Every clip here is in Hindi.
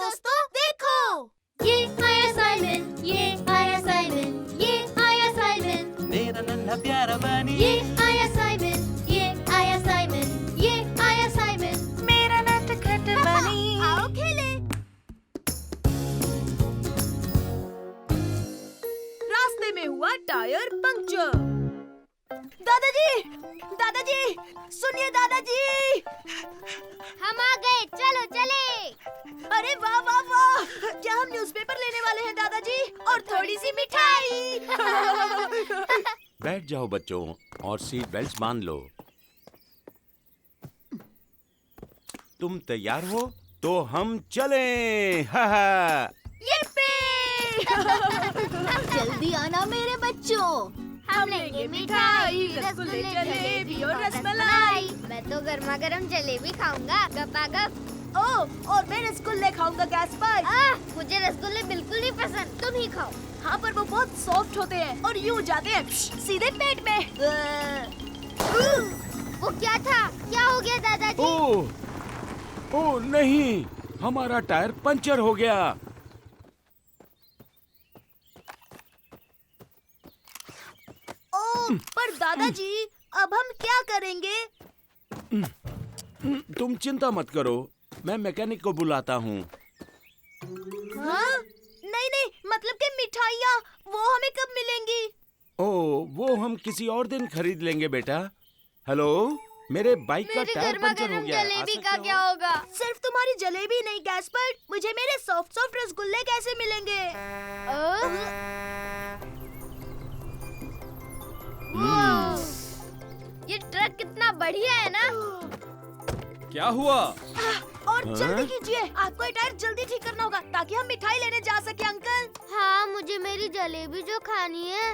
दोस्तों देखो, ये आया साइमन, ये आया साइमन, ये आया साइमन, मेरा नन्हा प्यारा बनी। ये आया साइमन, ये आया साइमन, ये आया साइमन, मेरा नटखट बनी। आओ खेले। रास्ते में हुआ टायर पंक्चर। दादाजी, दादाजी, सुनिए दादाजी। हम आ गए, चलो चले। अरे वाह वाह वाह, क्या हम न्यूज़पेपर लेने वाले हैं दादाजी, और थोड़ी सी मिठाई। बैठ जाओ बच्चों और सीट बेल्ट बांध लो। तुम तैयार हो तो हम चलें। हा हा। जल्दी आना मेरे बच्चों। हम लेंगे मिठाई, रसगुल्ले, जलेबी और रसमलाई। मैं तो गर्मा गर्म जलेबी खाऊंगा, गपागप। ओह, और मैं रसगुल्ले खाऊंगा गैस्पर। मुझे रसगुल्ले बिल्कुल नहीं पसंद, तुम ही खाओ। हाँ, पर वो बहुत सॉफ्ट होते हैं और यूं जाते हैं सीधे पेट में। वो क्या था? क्या हो गया दादाजी? ओह, ओह नहीं, हमारा टायर पंचर हो गया। ओह, पर दादाजी अब हम क्या करेंगे? तुम चिंता मत करो, मैं मैकेनिक को बुलाता हूँ। हाँ? नहीं नहीं, मतलब कि मिठाइयाँ वो हमें कब मिलेंगी? ओह, वो हम किसी और दिन खरीद लेंगे बेटा। हेलो, मेरे बाइक का टायर पंचर हो गया है। जलेबी का क्या होगा? सिर्फ तुम्हारी जलेबी नहीं गैस्पर, मुझे मेरे सॉफ्ट सॉफ्ट रसगुल्ले कैसे मिलेंगे? ये ट्रक कितना बढ़िया है ना? क्या हुआ? और जल्दी कीजिए, आपको ये टायर जल्दी ठीक करना होगा ताकि हम मिठाई लेने जा सके अंकल। हाँ, मुझे मेरी जलेबी जो खानी है।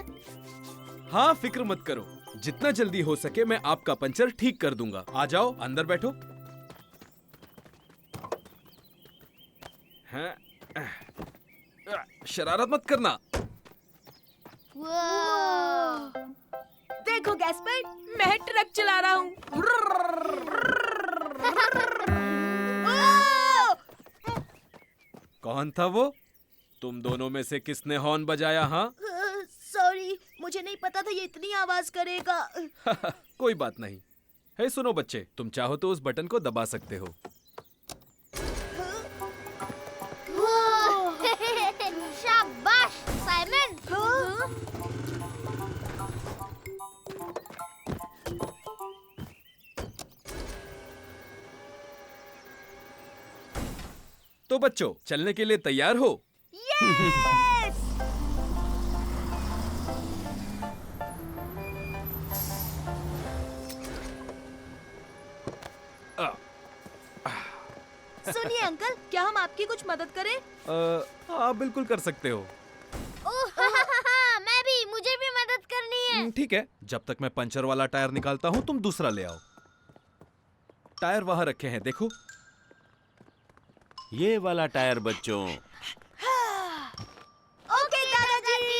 हाँ, फिक्र मत करो, जितना जल्दी हो सके मैं आपका पंचर ठीक कर दूंगा। आ जाओ, अंदर बैठो। हैं? शरारत मत करना। देखो गैस्पर, मैं ट्रक चला रहा हूँ। कौन था वो? तुम दोनों में से किसने हॉर्न बजाया? हाँ? सॉरी, मुझे नहीं पता था ये इतनी आवाज करेगा। कोई बात नहीं। हे सुनो बच्चे, तुम चाहो तो उस बटन को दबा सकते हो। शाबाश साइमन। तो बच्चों, चलने के लिए तैयार हो? यस! सुनिए अंकल, क्या हम आपकी कुछ मदद करें? हाँ, बिल्कुल कर सकते हो। मैं भी, मुझे भी मदद करनी है। ठीक है, जब तक मैं पंचर वाला टायर निकालता हूँ तुम दूसरा ले आओ। टायर वहां रखे हैं, देखो। ये वाला टायर बच्चों। ओके दादाजी।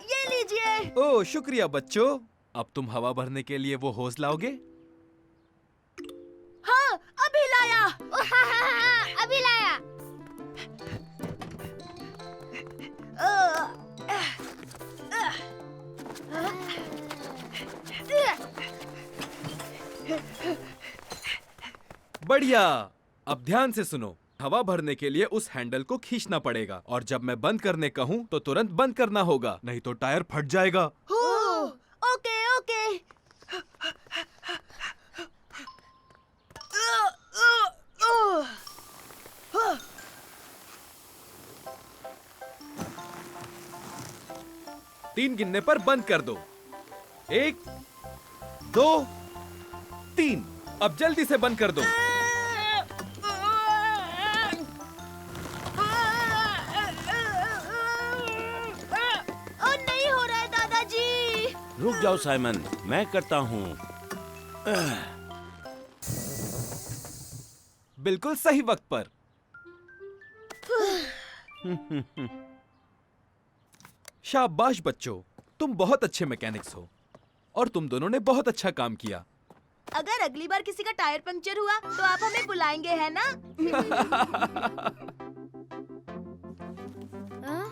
ये लीजिए। ओह, शुक्रिया बच्चों। अब तुम हवा भरने के लिए वो होस लाओगे? हाँ, अभी लाया। अभी लाया। बढ़िया। अब ध्यान से सुनो, हवा भरने के लिए उस हैंडल को खींचना पड़ेगा और जब मैं बंद करने कहूँ तो तुरंत बंद करना होगा, नहीं तो टायर फट जाएगा। Okay okay. तीन गिनने पर बंद कर दो। 1, 2, 3। अब जल्दी से बंद कर दो। नहीं हो रहा है दादाजी। रुक जाओ साइमन, मैं करता हूँ। बिल्कुल सही वक्त पर। शाबाश बच्चों, तुम बहुत अच्छे मैकेनिक्स हो और तुम दोनों ने बहुत अच्छा काम किया। अगर अगली बार किसी का टायर पंक्चर हुआ तो आप हमें बुलाएंगे, है ना?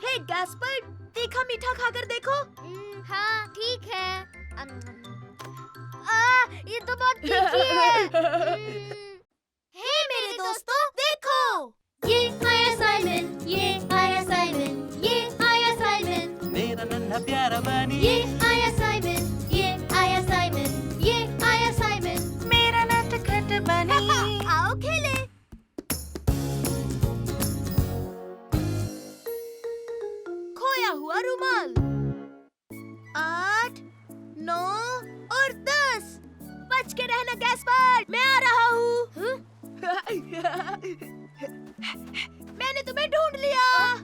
हे गैस्पर्ड, तीखा मीठा खाकर देखो। हाँ ठीक है। ये तो बहुत तीखी है। हे मेरे दोस्तों, देखो। ये आया साइमन, ये आया साइमन, ये आया साइमन। मेरा नन्हा प्यारा बनी ये आया साइमन, ये आया साइमन, ये आया साइमन। मेरा नटखट बनी। आओ खेले। खोया हुआ रुमाल। 8, 9 और 10। बच के रहना गैस्पर्ड, मैं आ रहा हूँ। मैंने तुम्हें ढूंढ लिया।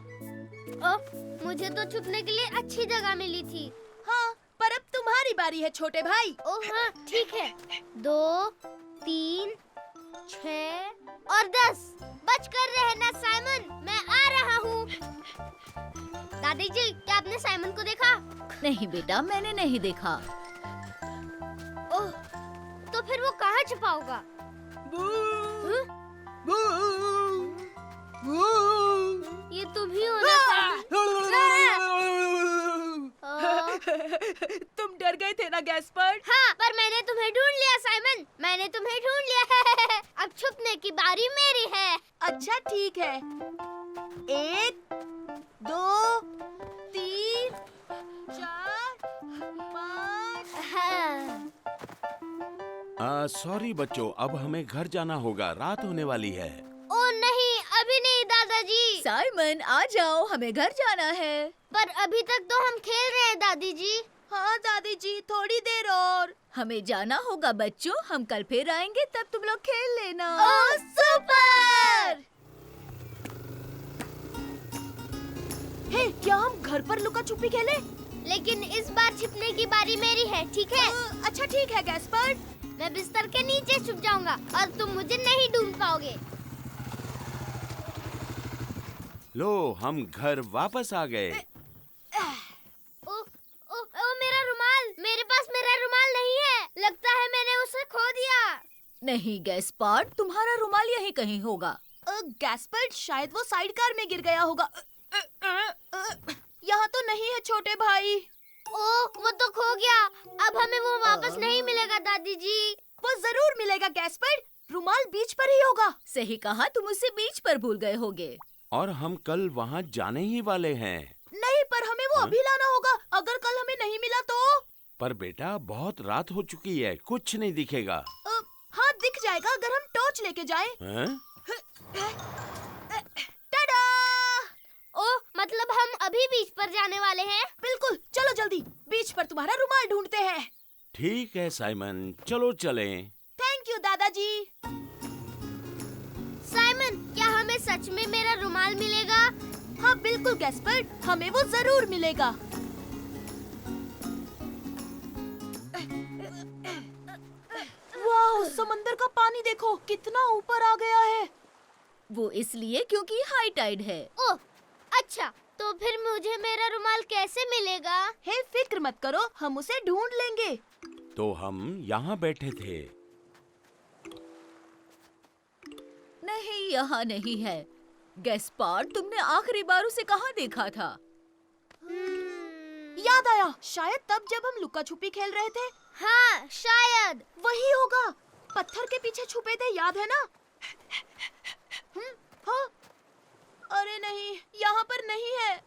मुझे तो छुपने के लिए अच्छी जगह मिली थी। हाँ, पर अब तुम्हारी बारी है छोटे भाई। ओह हाँ ठीक है। 2, 3, 6 और 10। बच कर रहना साइमन, मैं आ रहा हूँ। दादी जी, क्या आपने साइमन को देखा? नहीं बेटा, मैंने नहीं देखा। ओह, तो फिर वो कहाँ छुपा होगा? ये तुम ही हो ना साइमन? तुम डर गए थे ना गैस्पर्ड? हाँ, पर मैंने तुम्हें ढूंढ लिया साइमन, मैंने तुम्हें ढूंढ लिया। अब छुपने की बारी मेरी है। अच्छा ठीक है। 1, 2, 3, 4, 5। सॉरी बच्चों, अब हमें घर जाना होगा, रात होने वाली है। ओ नहीं, अभी नहीं दादाजी। साइमन आ जाओ, हमें घर जाना है। पर अभी तक तो हम खेल रहे हैं दादी जी। हाँ दादी जी, थोड़ी देर और। हमें जाना होगा बच्चों, हम कल फिर आएंगे, तब तुम लोग खेल लेना। ओह सुपर! हे, क्या हम घर पर लुका छुपी खेले? लेकिन इस बार छिपने की बारी मेरी है, ठीक है? अच्छा ठीक है गैस्पर्ड। मैं बिस्तर के नीचे छुप जाऊंगा और तुम मुझे नहीं ढूंढ पाओगे। लो, हम घर वापस आ गए। ओ, ओ, ओ मेरा रुमाल, मेरे पास मेरा रुमाल नहीं है। लगता है मैंने उसे खो दिया। नहीं गैस्पर्ड, तुम्हारा रुमाल यहीं कहीं होगा। गैस्पर्ड, शायद वो साइड कार में गिर गया होगा। यहाँ तो नहीं है छोटे भाई। ओह, वो तो खो गया। अब हमें वो वापस नहीं मिलेगा दादी जी। वो जरूर मिलेगा गैस्पर्ड, रुमाल बीच पर ही होगा। सही कहा, तुम उसे बीच पर भूल गए होगे। और हम कल वहाँ जाने ही वाले हैं। नहीं, पर हमें वो अभी लाना होगा। अगर कल हमें नहीं मिला तो? पर बेटा, बहुत रात हो चुकी है, कुछ नहीं दिखेगा। हाँ, दिख जाएगा अगर हम टॉर्च लेके जाएं। हैं? टाडा! ओह, मतलब हम अभी बीच पर जाने वाले हैं? बिल्कुल, चलो जल्दी, बीच पर तुम्हारा रुमाल ढूंढते हैं। ठीक है साइमन, चलो चलें। थैंक यू दादाजी। साइमन, क्या हमें सच में मेरा रुमाल मिलेगा? हाँ बिल्कुल गैस्पर्ड, हमें वो जरूर मिलेगा। वाह, समंदर का पानी देखो, कितना ऊपर आ गया है। वो इसलिए क्योंकि हाई टाइड है। ओह, अच्छा, तो फिर मुझे मेरा रुमाल कैसे मिलेगा? हे, फिक्र मत करो, हम उसे ढूंढ लेंगे। तो हम यहाँ बैठे थे। नहीं, यहाँ नहीं है। गैस्पर्ड, तुमने आखिरी बार उसे कहाँ देखा था? याद आया, शायद तब जब हम लुका छुपी खेल रहे थे। हाँ, शायद वही होगा, पत्थर के पीछे छुपे थे, याद है ना? हाँ। अरे नहीं, यहाँ पर नहीं है।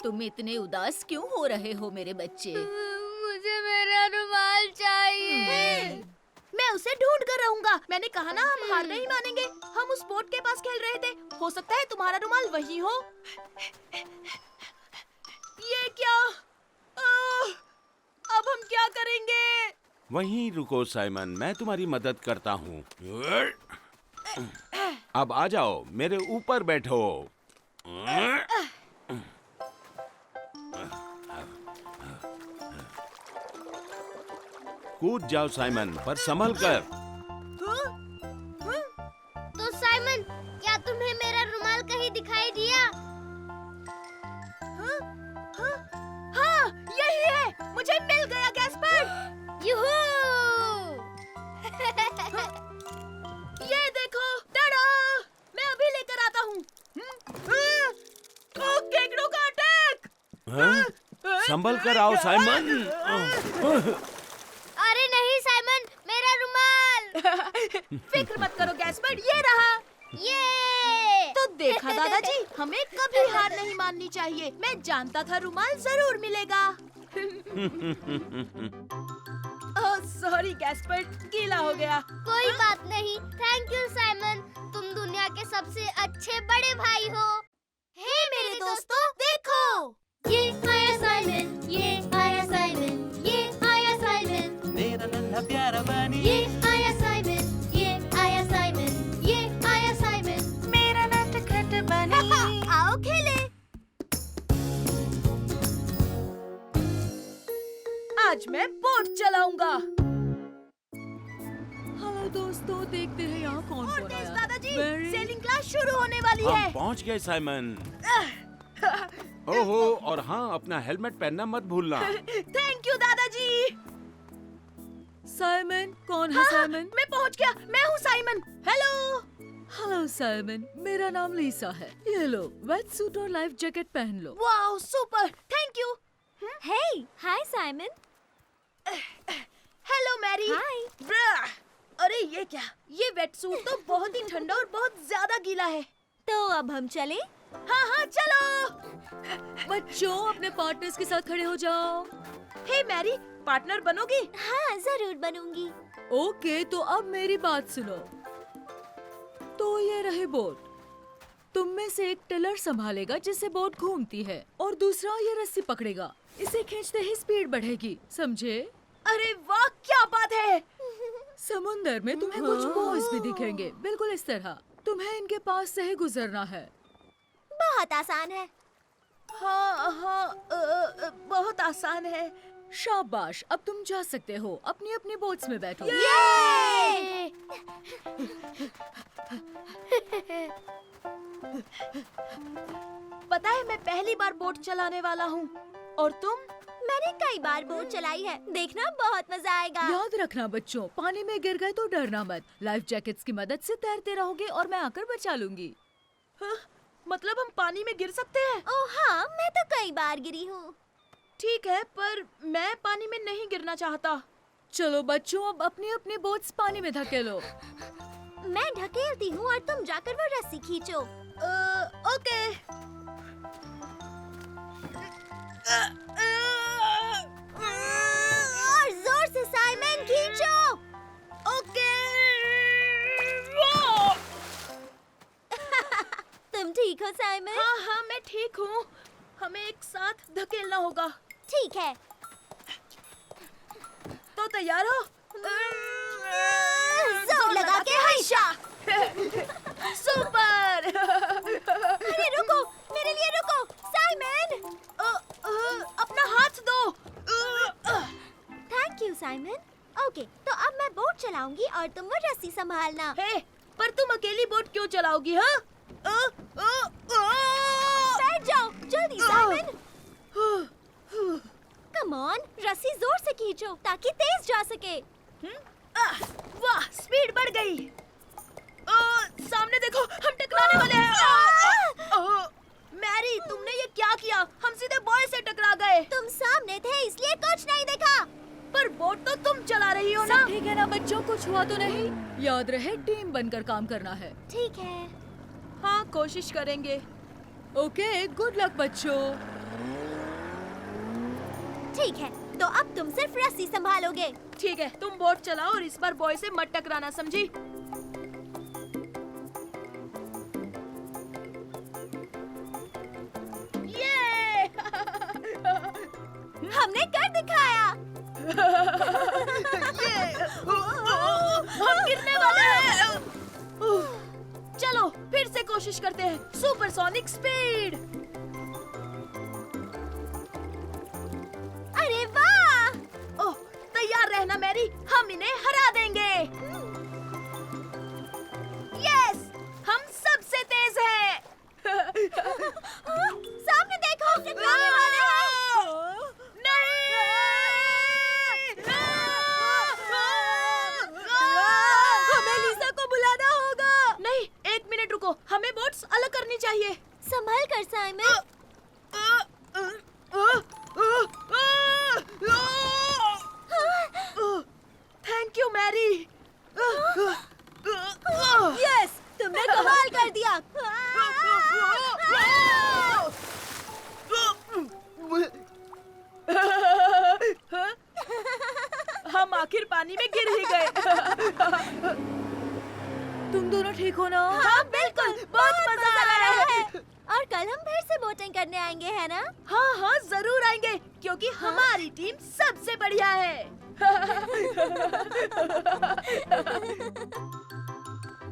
तुम इतने उदास क्यों हो रहे हो मेरे बच्चे? मुझे मेरा रुमाल चाहिए। मैं उसे ढूंढ कर रहूंगा। मैंने कहा ना, हम हार नहीं मानेंगे। हम उस बोट के पास खेल रहे थे, हो सकता है तुम्हारा रुमाल वही हो। ये क्या? अब हम क्या करेंगे? वहीं रुको साइमन, मैं तुम्हारी मदद करता हूँ। अब आ जाओ, मेरे ऊपर बैठो। कूद जाओ साइमन, पर संभल कर। तो साइमन, क्या तुम्हें मेरा रुमाल कहीं दिखाई दिया? हाँ, यही है। मुझे मिल गया गैस्पर्ड। यूहू! संभल कर आओ साइमन। अरे नहीं साइमन, मेरा रुमाल। फिक्र मत करो गैस्पर्ड, ये रहा। ये तो देखा दादाजी, हमें कभी हार नहीं माननी चाहिए। मैं जानता था रुमाल जरूर मिलेगा। ओह सॉरी गैस्पर्ड, गीला हो गया। कोई बात नहीं। थैंक यू साइमन, तुम दुनिया के सबसे अच्छे बड़े भाई हो। हे मेरे दोस्तों, देखो ये आया साइमन, ये आया साइमन, ये आया साइमन, मेरा नन्हा प्यारा बनी ये आया साइमन, ये आया साइमन, ये आया साइमन, मेरा नटखट बनी। आओ खेले। आज मैं बोट चलाऊंगा। हेलो दोस्तों, देखते हैं यहाँ कौन और कौन तेज आया। दादाजी, Very- सेलिंग क्लास शुरू होने वाली हम है। पहुंच गए साइमन। ओहो, और हाँ, अपना हेलमेट पहनना मत भूलना। थैंक यू दादाजी। साइमन, कौन है हाँ, साइमन? मैं पहुंच गया। मैं हूँ साइमन। हेलो। हेलो साइमन, मेरा नाम लिसा है। ये लो, वेट सूट और लाइफ जैकेट पहन लो। Wow super, thank you. Hey, hi Simon. Hello Mary. Hi. ब्रा, अरे ये क्या? ये वेट सूट तो बहुत ही ठंडा और बहुत ज्यादा गीला है। तो अब हम चले? हाँ हाँ चलो। बच्चों, अपने पार्टनर्स के साथ खड़े हो जाओ। हे मैरी, पार्टनर बनोगी? हाँ, जरूर बनूंगी। ओके, तो अब मेरी बात सुनो। तो ये रहे बोट। तुम में से एक टिलर संभालेगा जिससे बोट घूमती है, और दूसरा ये रस्सी पकड़ेगा। इसे खींचते ही स्पीड बढ़ेगी, समझे? अरे वाह, क्या बात है। समुंदर में तुम्हें कुछ बॉयज भी दिखेंगे, बिल्कुल इस तरह। तुम्हें इनके पास से ही गुजरना है। बहुत आसान है। हाँ हाँ, बहुत आसान है। शाबाश, अब तुम जा सकते हो। अपनी अपनी बोट्स में बैठो। ये! पता है, मैं पहली बार बोट चलाने वाला हूँ। और तुम? मैंने कई बार बोट चलाई है, देखना बहुत मजा आएगा। याद रखना बच्चों, पानी में गिर गए तो डरना मत। लाइफ जैकेट्स की मदद से तैरते रहोगे और मैं आकर बचा लूंगी। हाँ, मतलब हम पानी में गिर सकते हैं? ओह हाँ, मैं तो कई बार गिरी हूँ। ठीक है, पर मैं पानी में नहीं गिरना चाहता। चलो बच्चों, अब अपनी अपनी बोट्स पानी में धकेलो। मैं ढकेलती हूँ और तुम जाकर वो रस्सी खींचो। ओके। और जोर से साइमन, खींचो। ओके। तुम ठीक हो साइमन? हाँ हाँ, मैं ठीक हूँ। हमें एक साथ धकेलना होगा। ठीक है। तो तैयार हो? जोर लगा के हैशा। सुपर। अरे रुको, मेरे लिए रुको, साइमन। अपना हाथ दो। Thank you Simon. ओके, तो अब मैं बोट चलाऊंगी और तुम वो रस्सी संभालना। हे, पर तुम अकेली बोट क्यों चलाओगी? हाँ? बैठ जाओ, जल्दी साइमन। कम ऑन, रस्सी जोर से खींचो ताकि तेज जा सके। वाह, स्पीड बढ़ गई। सामने देखो, हम टकराने वाले हैं। मैरी, तुमने ये क्या किया? हम सीधे बॉय से टकरा गए। तुम सामने थे इसलिए कुछ नहीं देखा। पर बोट तो तुम चला रही हो ना? सब ठीक है ना बच्चों, कुछ हुआ तो नहीं? याद रहे, टीम बनकर काम करना है। ठीक है। हाँ, कोशिश करेंगे। ओके, गुड लक बच्चों। ठीक है, तो अब तुम सिर्फ रस्सी संभालोगे। ठीक है, तुम बोट चलाओ और इस बार बॉय से मत टकराना, समझी? ये! हमने कर दिखाया। हम गिरने वाले हैं। चलो, फिर से कोशिश करते हैं। Supersonic speed. अरे वाह! ओह, तैयार रहना मैरी, हम इन्हें हरा देंगे। यस, हम सबसे तेज हैं। सामने देखो, टकराने वाले हैं। हमें लिसा को बुलाना होगा। नहीं, एक मिनट रुको, हमें बोट्स अलग करनी चाहिए। संभल कर साइमन। पानी में गिर ही गए। तुम दोनों ठीक हो ना? हाँ बिल्कुल, बहुत मजा आ रहा है। और कल हम फिर से बोटिंग करने आएंगे, है ना? हाँ हाँ जरूर आएंगे, क्योंकि हमारी टीम सबसे बढ़िया है।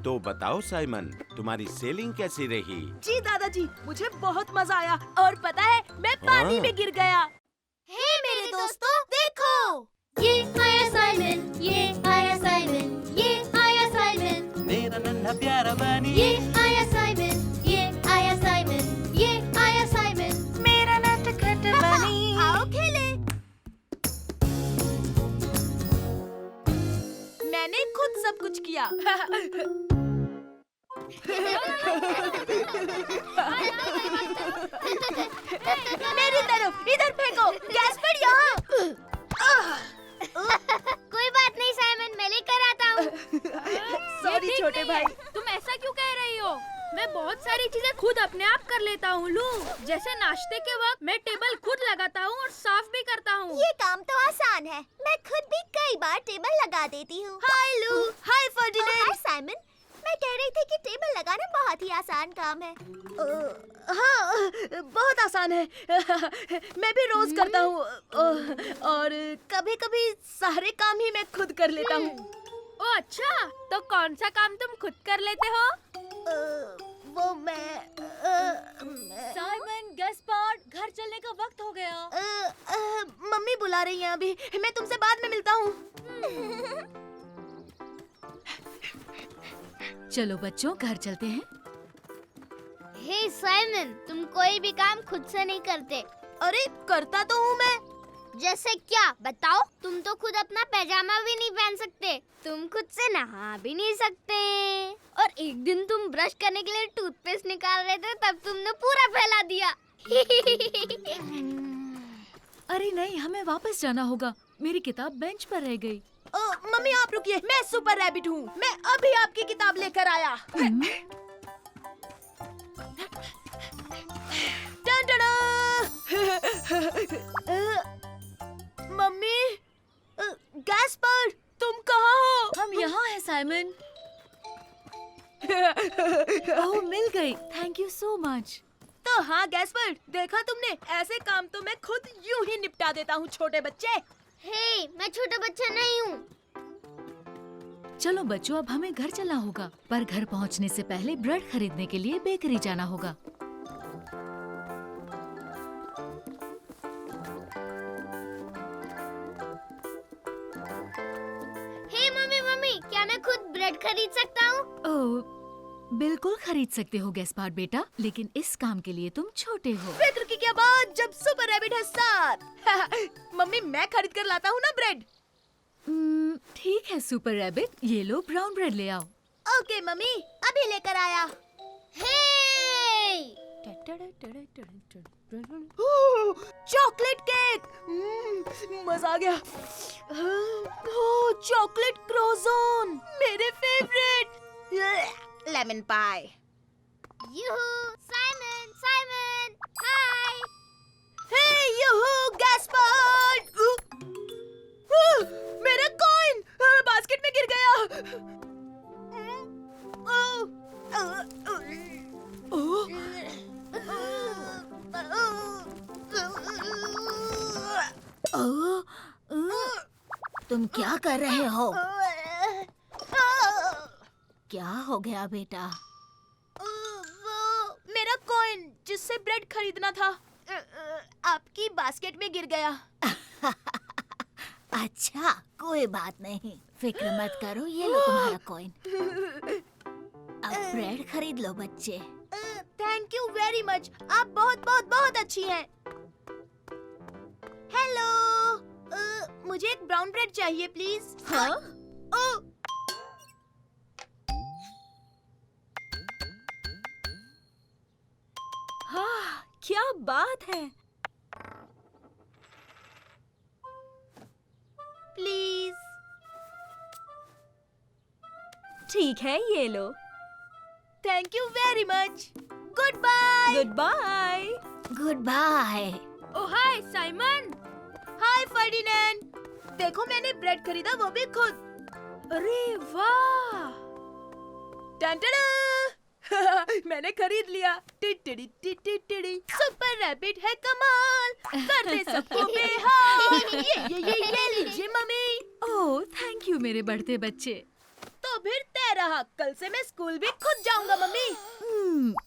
तो बताओ साइमन, तुम्हारी सेलिंग कैसी रही? जी दादाजी, मुझे बहुत मजा आया और पता है मैं पानी हाँ। में गिर गया। हे मेरे दोस्तों, देखो! ये आया साइमन, ये आया साइमन, ये आया साइमन, मेरा नन्हा प्यारा बनी ये आया साइमन, ये आया साइमन, ये आया साइमन, मेरा नटखट बनी। आओ खेले। मैंने खुद सब कुछ किया। मेरी तरफ, इधर फेंको, गैस पर यहाँ। कोई बात नहीं साइमन, मैं लेकर आता हूँ। सॉरी छोटे भाई। तुम ऐसा क्यों कह रही हो? मैं बहुत सारी चीजें खुद अपने आप कर लेता हूँ लू। जैसे नाश्ते के वक्त मैं टेबल खुद लगाता हूँ और साफ भी करता हूँ। ये काम तो आसान है, मैं खुद भी कई बार टेबल लगा देती हूँ। हाय लू, हाय हाय फर्डिनेंड। साइमन, मैं कह रही थी कि टेबल लगाना बहुत ही आसान काम है। हाँ बहुत आसान है। मैं भी रोज करता हूँ और कभी-कभी सारे काम ही मैं खुद कर लेता हूँ। ओ अच्छा, तो कौन सा काम तुम खुद कर लेते हो? वो मैं साइमन, गैस्पार्ड, घर चलने का वक्त हो गया। मम्मी बुला रही हैं अभी, मैं तुमसे बाद में मिलता हूँ। चलो बच्चों, घर चलते हैं। हे साइमन, तुम कोई भी काम खुद से नहीं करते। अरे करता तो हूँ मैं। जैसे क्या, बताओ? तुम तो खुद अपना पैजामा भी नहीं पहन सकते, तुम खुद से नहा भी नहीं सकते, और एक दिन तुम ब्रश करने के लिए टूथपेस्ट निकाल रहे थे, तब तुमने पूरा फैला दिया। अरे नहीं, हमें वापस जाना होगा। मेरी किताब बेंच पर रह गई। मम्मी आप रुकिए, मैं सुपर रैबिट हूँ। मैं अभी आपकी किताब लेकर आया। टन टना! मम्मी, गैस्पर्ड, तुम कहाँ हो? हम यहाँ हैं साइमन। ओह, मिल गई। Thank you so much. तो हाँ गैस्पर्ड, देखा तुमने, ऐसे काम तो मैं खुद यूं ही निपटा देता हूँ छोटे बच्चे। हे, मैं छोटा बच्चा नहीं हूँ। चलो बच्चों, अब हमें घर चलना होगा, पर घर पहुँचने से पहले ब्रेड खरीदने के लिए बेकरी जाना होगा। हे मम्मी, मम्मी, क्या मैं खुद ब्रेड खरीद सकता हूँ? ओह, बिल्कुल खरीद सकते हो गैस्पार्ड बेटा, लेकिन इस काम के लिए तुम छोटे हो। फिक्र की क्या बात, जब सुपर रैबिट है साथ। मम्मी मैं खरीद कर लाता हूँ ना ब्रेड। ठीक है सुपर रैबिट, ये लो ब्राउन ब्रेड ले आओ। ओके मम्मी, अभी लेकर आया। हे! चॉकलेट केक, मजा आ गया। चॉकलेट क्रोज़ोन, मेरे फेवरेट। लेमन पाई। यूहू, साइमन, साइमन, हाय! हे यूहू, गैस्पार्ड। मेरा कॉइन बास्केट में गिर गया। तुम क्या कर रहे हो? क्या हो गया बेटा? वो मेरा कॉइन जिससे ब्रेड खरीदना था, आपकी बास्केट में गिर गया। अच्छा, कोई बात नहीं, फिक्र मत करो, ये लो तुम्हारा कॉइन। अब ब्रेड खरीद लो बच्चे। थैंक यू वेरी मच, आप बहुत बहुत बहुत अच्छी हैं। हेलो, मुझे एक ब्राउन ब्रेड चाहिए प्लीज। हाँ? ओह, हाँ, क्या बात है। प्लीज। ठीक है, ये लो। Thank you very much. Goodbye. Goodbye. Goodbye. Oh hi Simon. Hi Ferdinand. देखो मैंने ब्रेड खरीदा, वो भी खुद। अरे वाह! टन-टन-टन! मैंने खरीद लिया। टिटिड़ी टिटिड़ी, सुपर रैबिट है कमाल, कर दे सबको बेहाल। ये लीजिए मम्मी। ओह थैंक यू मेरे बढ़ते बच्चे। तो फिर तय रहा, कल से मैं स्कूल भी खुद जाऊंगा मम्मी।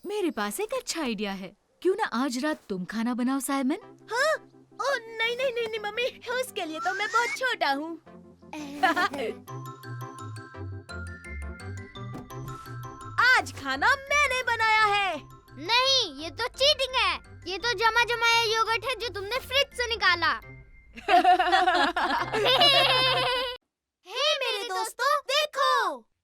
मेरे पास एक अच्छा आइडिया है। क्यों ना आज रात तुम खाना बनाओ साइमन? हाँ? ओह नहीं नहीं नहीं नहीं मम्मी, उसके लिए तो मैं बहुत छोटा हूँ। आज खाना मैंने बनाया है। नहीं, ये तो चीटिंग है। ये तो जमा जमाया योगर्ट है जो तुमने फ्रिज से निकाला। हे मेरे दोस्तों, देखो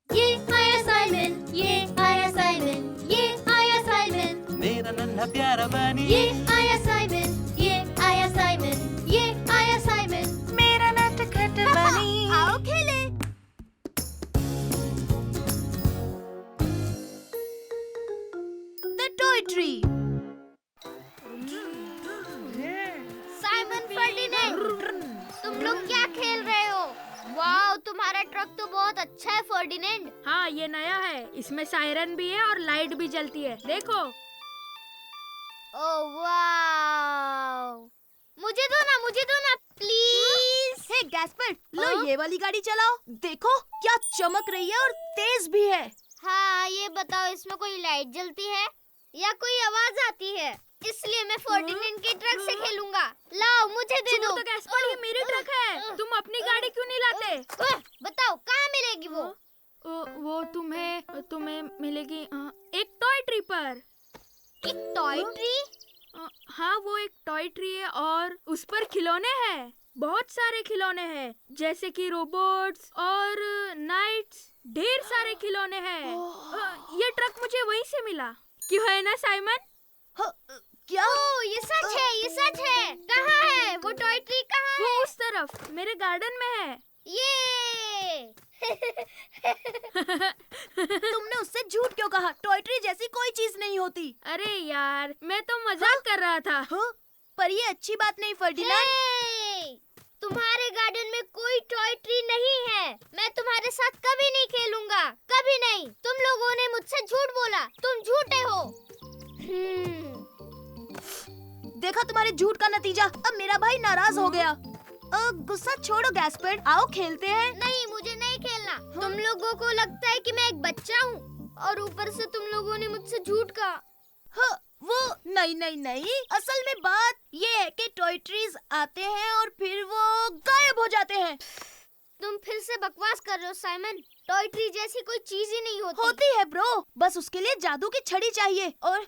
ये आया साइमन, ये आया साइमन, ये आया साइमन, मेरा नन्हा प्यारा बनी ये आया साइमन, ये आया साइमन, ये आया साइमन, मेरा नटखट बनी। आओ खेले। The toy tree. Simon Ferdinand, तुम लोग क्या खेल रहे हो? वाओ, तुम्हारा ट्रक तो बहुत अच्छा है फर्डिनेंड। हाँ, ये नया है। इसमें सायरन भी है और लाइट भी जलती है। देखो। ओह वाओ, मुझे दो ना प्लीज। हे गैस्पर, लो हाँ? ये वाली गाड़ी चलाओ। देखो क्या चमक रही है और तेज भी है। हाँ, ये बताओ, इसमें कोई लाइट जलती है या कोई आवाज आती है? इसलिए मैं फर्डिनेंड के ट्रक से खेलूंगा। लाओ, मुझे दे दो। तो गैस्पर, ये मेरी ट्रक है। तुम अपनी गाड़ी क्यों नहीं लाते? बताओ कहाँ मिलेगी वो? वो तुम्हें मिलेगी एक टॉय ट्री पर। एक टॉय ट्री? हाँ, वो एक टॉय ट्री है और उस पर खिलौने हैं। बहुत सारे खिलौने हैं, जैसे कि रोबोट्स और नाइट्स। ढेर सारे खिलौने हैं। ये ट्रक मुझे वहीं से मिला। क्यों है ना साइमन? क्या? ओह, ये सच है, ये सच है। कहाँ है वो टॉय ट्री? कहाँ वो है? उस तरफ मेरे गार्डन में है। ये तुमने उससे झूठ क्यों कहा? टॉय ट्री जैसी कोई चीज नहीं होती। अरे यार, मैं तो मजाक कर रहा था। हाँ? पर ये अच्छी बात नहीं फर्डिनेंड। हे! तुम्हारे गार्डन में कोई टॉय ट्री नहीं है। मैं तुम्हारे साथ कभी नहीं खेलूंगा, कभी नहीं। तुम लोगों ने मुझसे झूठ बोला, तुम झूठे हो। देखा तुम्हारे झूठ का नतीजा। अब मेरा भाई नाराज हो गया। गुस्सा छोड़ो गैस्पर, आओ खेलते हैं। नहीं, मुझे नहीं खेलना। तुम लोगों को लगता है कि मैं एक बच्चा हूँ और ऊपर से तुम लोगों ने मुझसे झूठ कहा। हाँ, वो नहीं। असल में बात ये है कि टॉय ट्रीज आते हैं और फिर वो गायब हो जाते हैं। तुम फिर से बकवास कर रहे हो साइमन। टॉय ट्री जैसी कोई चीज ही नहीं होती। होती है ब्रो, बस उसके लिए जादू की छड़ी चाहिए और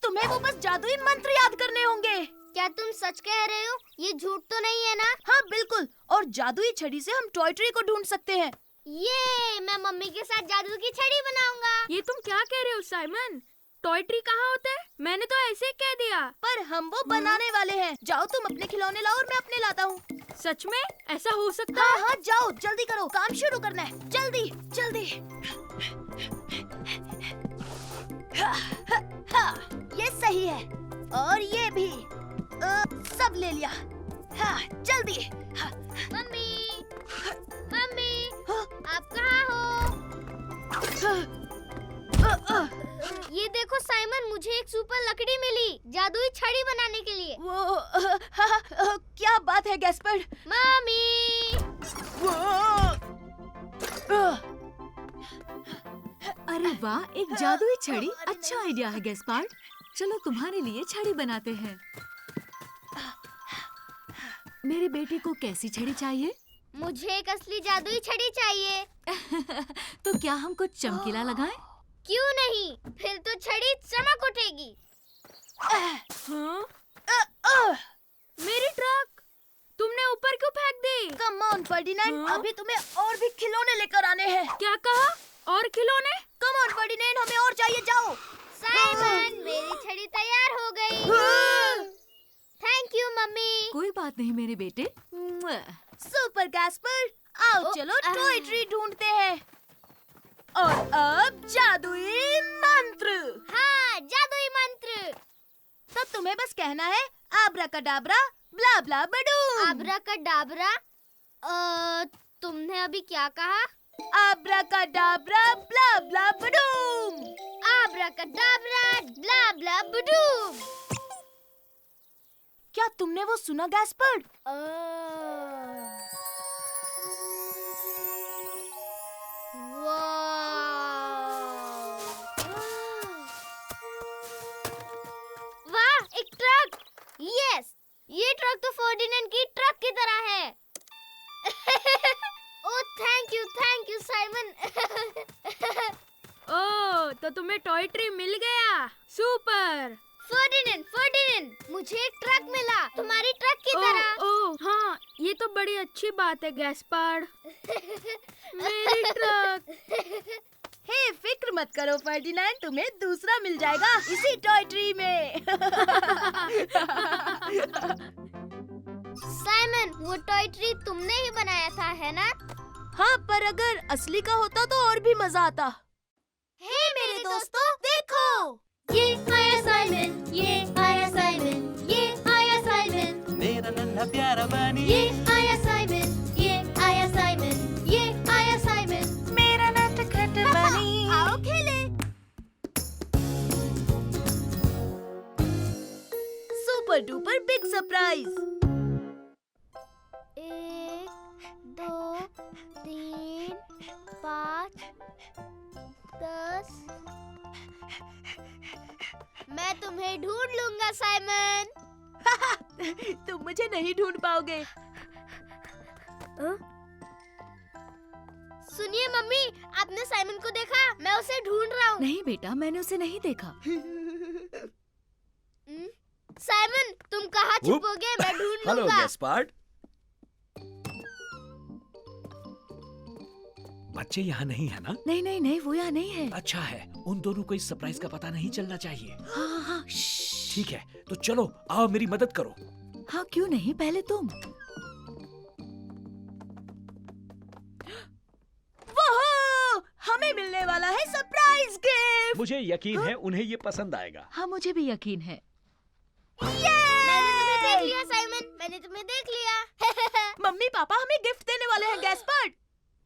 तुम्हें वो बस जादुई मंत्र याद करने होंगे। क्या तुम सच कह रहे हो? ये झूठ तो नहीं है ना? हाँ बिल्कुल, और जादुई छड़ी से हम टॉय ट्री को ढूंढ सकते हैं। ये मैं मम्मी के साथ जादू की छड़ी बनाऊंगा। ये तुम क्या कह रहे हो साइमन? टॉय ट्री कहाँ होता है? मैंने तो ऐसे ही कह दिया। पर हम वो बनाने वाले हैं। जाओ तुम अपने खिलौने लाओ और मैं अपने लाता हूँ। सच में ऐसा हो सकता हाँ है? हाँ जाओ, जल्दी करो, काम शुरू करना है। जल्दी जल्दी। ये सही है और ये भी। सब ले लिया। हाँ, जल्दी। मम्मी, मम्मी, आप कहाँ हो? ये देखो साइमन, मुझे एक सुपर लकड़ी मिली जादुई छड़ी बनाने के लिए। वो क्या बात है गैस्पर? मम्मी, अरे वाह, एक जादुई छड़ी। अच्छा आइडिया है गैस्पार्ड। चलो तुम्हारे लिए छड़ी बनाते हैं। मेरे बेटे को कैसी छड़ी चाहिए? मुझे एक असली जादुई छड़ी चाहिए। तो क्या हम कुछ चमकीला लगाएं? क्यों नहीं, फिर तो छड़ी चमक उठेगी। मेरी ट्रक तुमने ऊपर क्यों फेंक दी? कम ऑन फर्डिनेंड, अभी तुम्हें और भी खिलौने लेकर आने हैं। क्या कहा? और खिलौने? कम ऑन फर्डिनेंड, हमें और चाहिए, जाओ। साइमन, मेरी छड़ी तैयार हो गई। Thank you mummy. कोई बात नहीं मेरे बेटे। सुपर गैस्पर, आओ चलो टॉय ट्री ढूंढते हैं। और अब जादुई मंत्र। हाँ, जादुई मंत्र। तो तुम्हें बस कहना है आब्राकडाब्रा ब्ला ब्ला बडू। आब्राकडाब्रा? तुमने अभी क्या कहा? आब्राकाडाब्रा ब्ला ब्ला बडूम। आब्राकाडाब्रा ब्ला ब्ला बडूम। क्या तुमने वो सुना गैस्पर्ड? वाह, एक ट्रक। यस, ये ट्रक तो फर्डिनेंड की ट्रक की तरह है। Oh thank you Simon. Oh, तो तुम्हें टॉय ट्री मिल गया। सुपर। फर्डिनेंड, मुझे एक ट्रक मिला, तुम्हारी ट्रक की तरह। ओह, हाँ, ये तो बड़ी अच्छी बात है गैस्पार्ड। मेरी ट्रक। हे, फिक्र मत करो फर्डिनैंड, तुम्हें दूसरा मिल जाएगा इसी टॉय ट्री में। साइमन, वो टॉय ट्री तुमने ही बनाया था, है ना? हाँ, पर अगर असली का होता तो और भी मजा आता। हे मेरे दोस्तों, देखो, ये आया साइमन, ये आया साइमन, ये आया साइमन, मेरा नन्हा प्यारा बानी ये आया साइमन, ये आया साइमन, ये आया साइमन, मेरा नटखट बनी। आओ खेले। Super duper big surprise. 1 2 3 5 10। मैं तुम्हें ढूंढ लूंगा साइमन। तुम मुझे नहीं ढूंढ पाओगे। सुनिए मम्मी, आपने साइमन को देखा? मैं उसे ढूंढ रहा हूँ। नहीं बेटा, मैंने उसे नहीं देखा। साइमन, तुम कहाँ छुपोगे? मैं ढूंढ हेलो लूंगा। गैस्पार्ड। बच्चे यहाँ नहीं है ना? नहीं, वो यहाँ नहीं है। अच्छा है, उन दोनों को इस सरप्राइज का पता नहीं चलना चाहिए। हाँ, ठीक है, तो चलो आओ मेरी मदद करो। हाँ, क्यों नहीं, पहले तुम। वो हमें मिलने वाला है सरप्राइज गिफ्ट। मुझे यकीन है उन्हें ये पसंद आएगा। हाँ, मुझे भी यकीन है। मैंने तुम्हें देख लिया साइमन, मैंने तुम्हें देख लिया। मम्मी पापा हमें गिफ्ट देने वाले हैं गैस्पर्ड।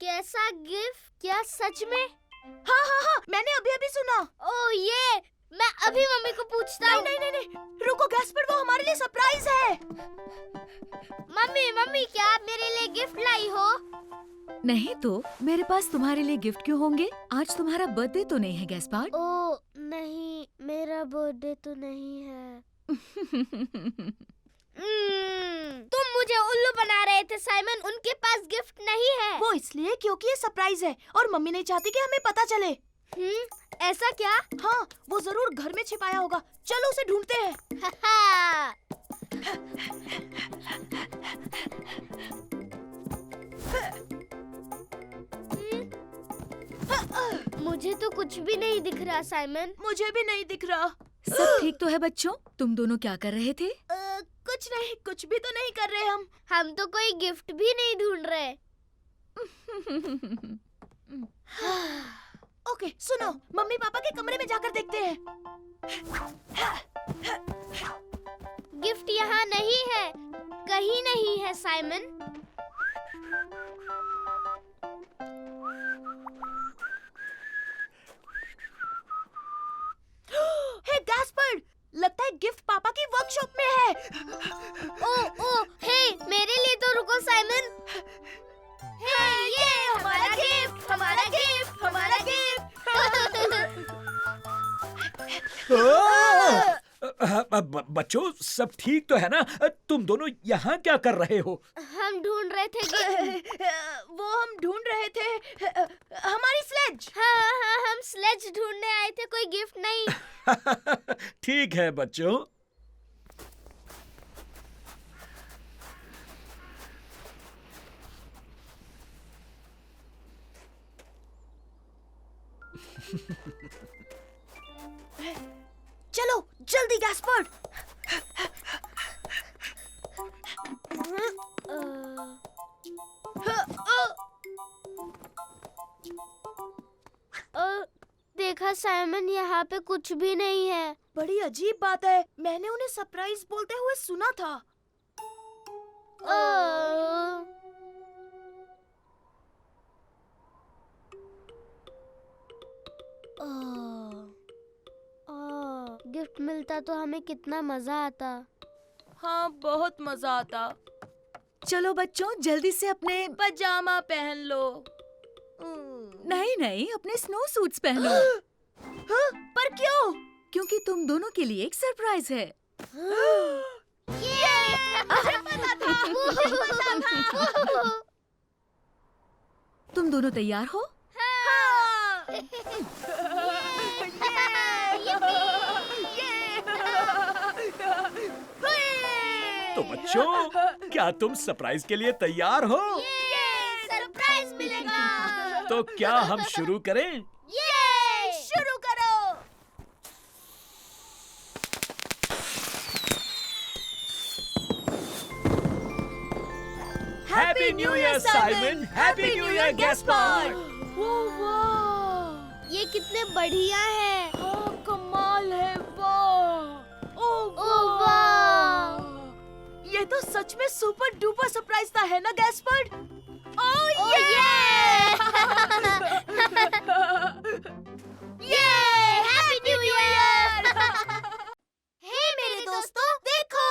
कैसा गिफ्ट? क्या सच में? हाँ, मैंने अभी अभी सुना। ओह ये, मैं अभी मम्मी को पूछता हूँ। नहीं, रुको गैस्पर्ड, वो हमारे लिए सरप्राइज है। मम्मी, क्या आप मेरे लिए गिफ्ट लाई हो? नहीं तो मेरे पास तुम्हारे लिए गिफ्ट क्यों होंगे? आज तुम्हारा बर्थडे तो नहीं है गैस्पार्ड? ओह नहीं, मेरा बर्थडे तो नहीं है। तुम मुझे उल्लू बना रहे थे साइमन, उनके पास गिफ्ट नहीं है। वो इसलिए क्योंकि ये सरप्राइज है और मम्मी नहीं चाहती कि हमें पता चले। ऐसा क्या? हाँ, वो जरूर घर में छिपाया होगा। चलो उसे ढूंढते हैं। मुझे तो कुछ भी नहीं दिख रहा साइमन। मुझे भी नहीं दिख रहा। सब ठीक तो है बच्चों? तुम दोनों क्या कर रहे थे? कुछ नहीं, कुछ भी तो नहीं कर रहे हम तो कोई गिफ्ट भी नहीं ढूंढ रहे। ओके, सुनो, मम्मी पापा के कमरे में जाकर देखते हैं। गिफ्ट यहाँ नहीं है, कहीं नहीं है साइमन। हे गैस्पर्ड, लगता है गिफ्ट पापा की वर्कशॉप में है। ओह, हे, मेरे लिए तो रुको साइमन। हे, ये हमारा गिफ्ट, हमारा गिफ्ट, हमारा गिफ्ट। बच्चों, सब ठीक तो है ना? तुम दोनों यहाँ क्या कर रहे हो? हम ढूंढ रहे थे गिफ्ट। वो हम ढूंढ रहे थे हमारी स्लेज। हाँ, हम स्लेज ढूंढने आए थे, कोई गिफ्ट नहीं। ठीक है बच्चों। चलो जल्दी गैस्पर्ड। देखा साइमन, यहाँ पे कुछ भी नहीं है। बड़ी अजीब बात है, मैंने उन्हें सरप्राइज बोलते हुए सुना था। गिफ्ट मिलता तो हमें कितना मजा आता। हाँ, बहुत मजा आता। चलो बच्चों, जल्दी से अपने पजामा पहन लो। नहीं नहीं, अपने स्नो सूट्स पहनो। हाँ, पर क्यों? क्योंकि तुम दोनों के लिए एक सरप्राइज है। मुझे पता था, मुझे पता था। तुम दोनों तैयार हो? हाँ। तो बच्चों, क्या तुम सरप्राइज के लिए तैयार हो? सरप्राइज मिलेगा। तो क्या हम शुरू करें? ये शुरू करो। Happy new year Simon, happy new year Gaspard. ये कितने बढ़िया है। कमाल है। वाह, ओह वाह। ये तो सच में सुपर डुपर सरप्राइज था, है ना गैस्पर्ड? ओह ये हैप्पी न्यू ईयर। हे मेरे दोस्तों, देखो,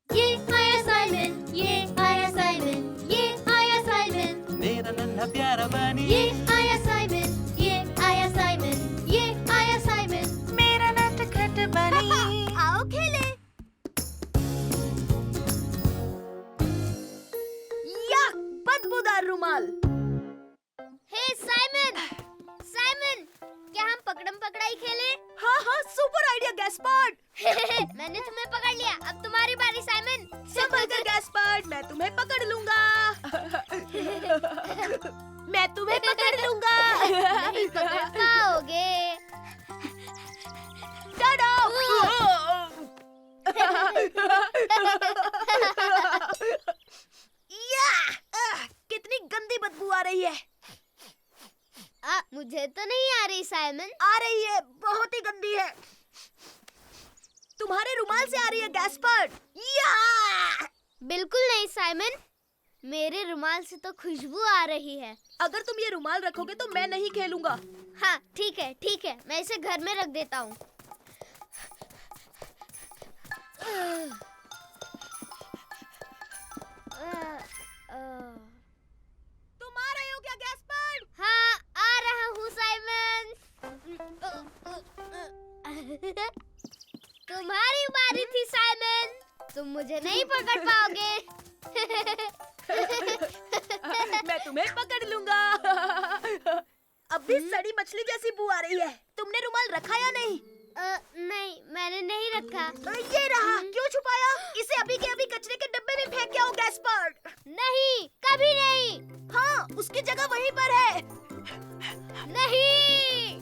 ये आया साइमन, ये आया साइमन, ये आया साइमन, मेरा नन्हा प्यारा बनी ये आया साइमन, ये आया साइमन, ये आया साइमन, मेरा नटखट बनी। आओ खेले। या बदबूदार रुमाल। हे साइमन, साइमन, क्या हम पकड़म पकड़ाई खेले? हाँ हाँ, सुपर आइडिया गैस्पर्ड। मैंने तुम्हें पकड़ लिया, अब तुम्हारी बारी साइमन। संभल कर गैस्पर्ड, मैं तुम्हें पकड़ लूंगा। मैं तुम्हें पकड़ लूंगा। नहीं पकड़ पाओगे। टाडा। या, कितनी गंदी बदबू आ रही है। मुझे तो नहीं आ रही साइमन। आ रही है, बहुत ही गंदी है। तुम्हारे रुमाल से आ रही है गैस्पर्ड। या! बिल्कुल नहीं साइमन, मेरे रुमाल से तो खुशबू आ रही है। अगर तुम ये रुमाल रखोगे तो मैं नहीं खेलूंगा। हाँ ठीक है ठीक है, मैं इसे घर में रख देता हूँ। तुम आ रहे हो क्या गैस्पर्ड? हाँ आ रहा हूँ साइमन। तुम्हारी बारी थी साइमन, तुम मुझे नहीं पकड़ पाओगे। मैं तुम्हें पकड़ लूंगा। अब भी सड़ी मछली जैसी बू आ रही है। तुमने रुमाल रखा या नहीं? नहीं, मैंने नहीं रखा। ये रहा। क्यों छुपाया? इसे अभी के अभी कचरे के डब्बे में फेंक के आओ गैस्पर्ड। नहीं, कभी नहीं। हाँ, उसकी जगह वहीं पर है। नहीं,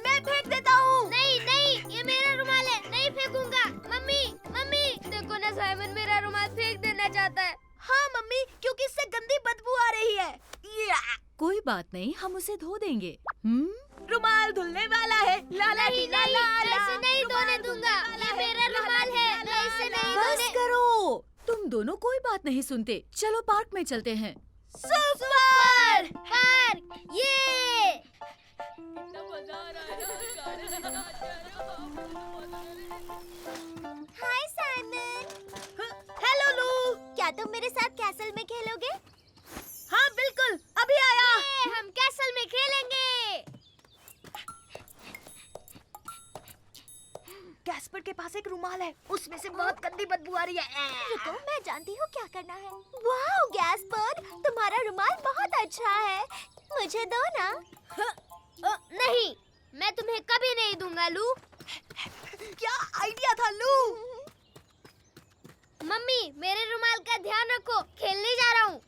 मैं फेंक देता हूँ। नहीं नहीं, ये मेरा रुमाल है, नहीं फेंकूंगा। मम्मी मम्मी, देखो ना साइमन मेरा रुमाल फेंक देना चाहता है। हाँ मम्मी, क्योंकि इससे गंदी बदबू आ रही है। या! कोई बात नहीं, हम उसे धो देंगे। रुमाल धुलने वाला है। ला ला नहीं ला नहीं, ला मैं ला। इसे नहीं धोने दूंगा। ये मेरा रुमाल है, मैं इसे नहीं बस धोने। करो, तुम दोनों कोई बात नहीं सुनते। चलो पार्क में चलते हैं। सुपर! पार्क, ये हाय साइमन। हेलो लू। क्या तुम मेरे साथ कैसल में खेलोगे? हाँ बिल्कुल, अभी आया। हम कैसल में खेलेंगे। गैस्पर्ड के पास एक रुमाल है, उसमें से बहुत गंदी बदबू आ रही है। रुको, मैं जानती हूँ क्या करना है। वाह गैस्पर्ड, तुम्हारा रुमाल बहुत अच्छा है, मुझे दो ना। नहीं, मैं तुम्हें कभी नहीं दूंगा लू। क्या आइडिया था लू? मम्मी, मेरे रुमाल का ध्यान रखो, खेलने जा रहा हूँ।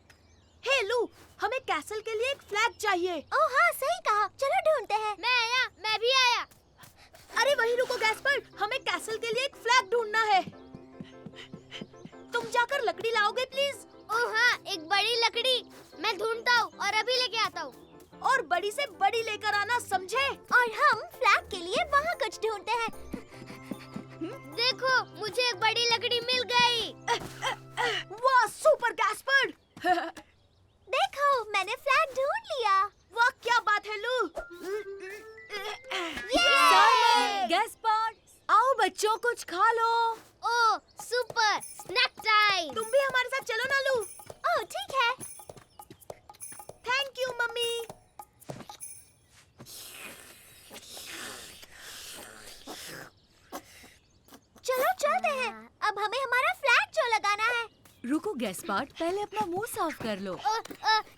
हे लू, हमें कैसल के लिए एक फ्लैग चाहिए। ओह हाँ, सही कहा, चलो ढूंढते हैं। मैं आया, मैं भी आया। अरे वहीं रुको गैस्पर्ड, हमें कैसल के लिए एक फ्लैग ढूंढना है। तुम जाकर लकड़ी लाओगे प्लीज? ओह हाँ, एक बड़ी लकड़ी। मैं ढूंढता हूँ और अभी लेके आता हूँ। और बड़ी से बड़ी लेकर आना, समझे? और हम फ्लैग के लिए वहाँ कुछ ढूंढते हैं। देखो, मुझे एक बड़ी लकड़ी मिल गई। वाह सुपर गैस्पर्ड। देखो, मैंने फ्लैग ढूंढ लिया। वाह क्या बात है लू। बच्चों कुछ खा लो। ओ सुपर स्नैक टाइम। तुम भी हमारे साथ चलो ना लू। ओह ठीक है। Thank you mummy. चलो चलते हैं। अब हमें हमारा फ्लैग शो लगाना है। रुको गैस्पार्ट, पहले अपना मुंह साफ कर लो।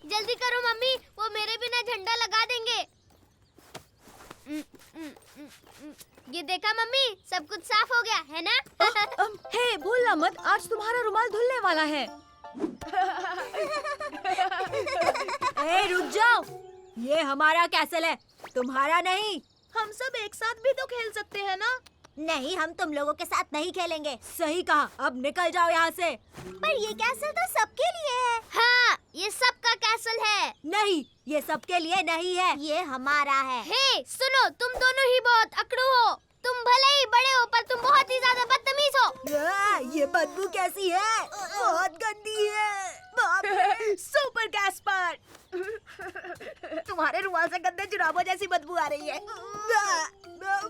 जल्दी करो मम्मी, वो मेरे बिना झंडा लगा देंगे। ये देखा मम्मी, सब कुछ साफ हो गया है ना? हे भूलना मत, आज तुम्हारा रुमाल धुलने वाला है। ए रुक जाओ, ये हमारा कैसल है, तुम्हारा नहीं। हम सब एक साथ भी तो खेल सकते हैं ना? नहीं, हम तुम लोगों के साथ नहीं खेलेंगे। सही कहा, अब निकल जाओ यहाँ से। पर ये कैसल तो सबके लिए है। हाँ, ये सबका कैसल है। नहीं, ये सबके लिए नहीं है। ये हमारा है। हे, सुनो, तुम दोनों ही बहुत अकड़ू हो। तुम भले ही बड़े हो, पर तुम बहुत ही ज्यादा बदतमीज हो। ये बदबू कैसी है? बहुत गंदी है। बाप रे। सुपर गैस्पार्ट, तुम्हारे रुमाल से गंदे जुराबों जैसी बदबू आ रही है।